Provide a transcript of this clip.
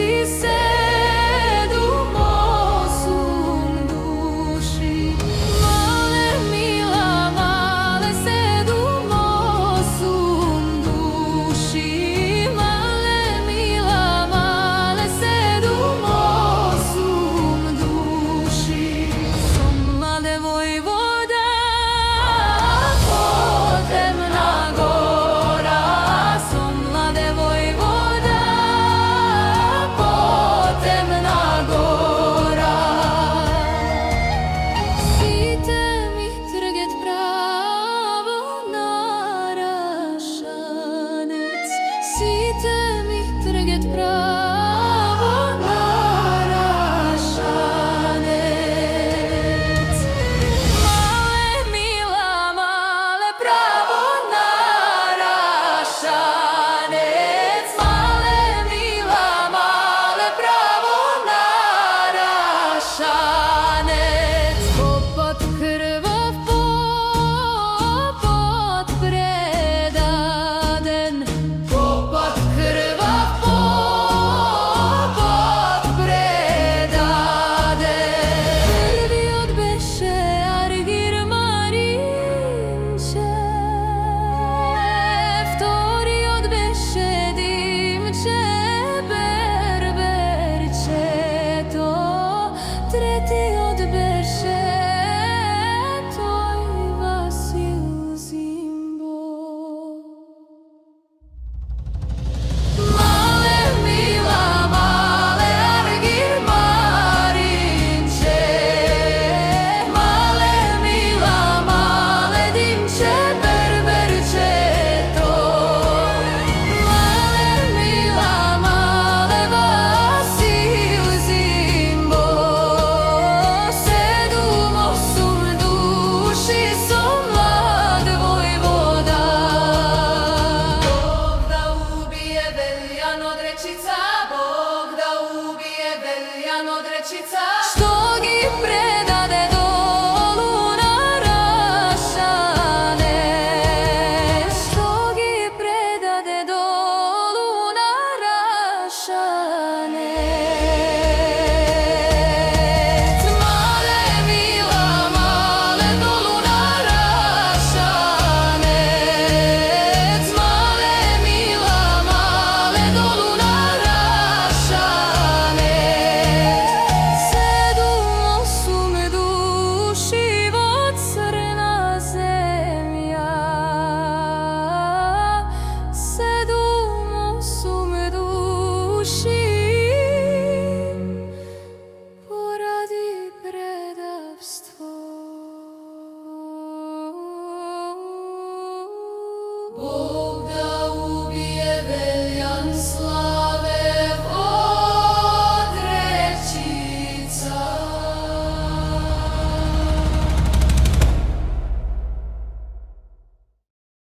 si sedu mosum duši. Male mila, male sedu mosum duši. Male mila, male sedu mosum duši. Som mlade vojvoda, potemna gora. Som mlade vojvoda, potemna gora. Site mi trget pravo na Rašanec. Site mi trget pravo na Rašanec. Male mila, male pravo na Rašanec. Male mila, male pravo na Rašanec. Popot krvav, popot predaden. Popot krvav, popot predaden. Prvi odbeše Argir Marinčev, vtori odbeše Dimče Berberčeto, treti odbeše toj Vasil Zimbo. Male mila, male Argir Marinčev, male mila, male Dimče Berberčeto. Male mila, male Vasil Zimbo. Sedu mosum duši, som mlad vojvoda. Bog da ubije Veljan Odrečica, Bog da ubije Veljan Odrečica.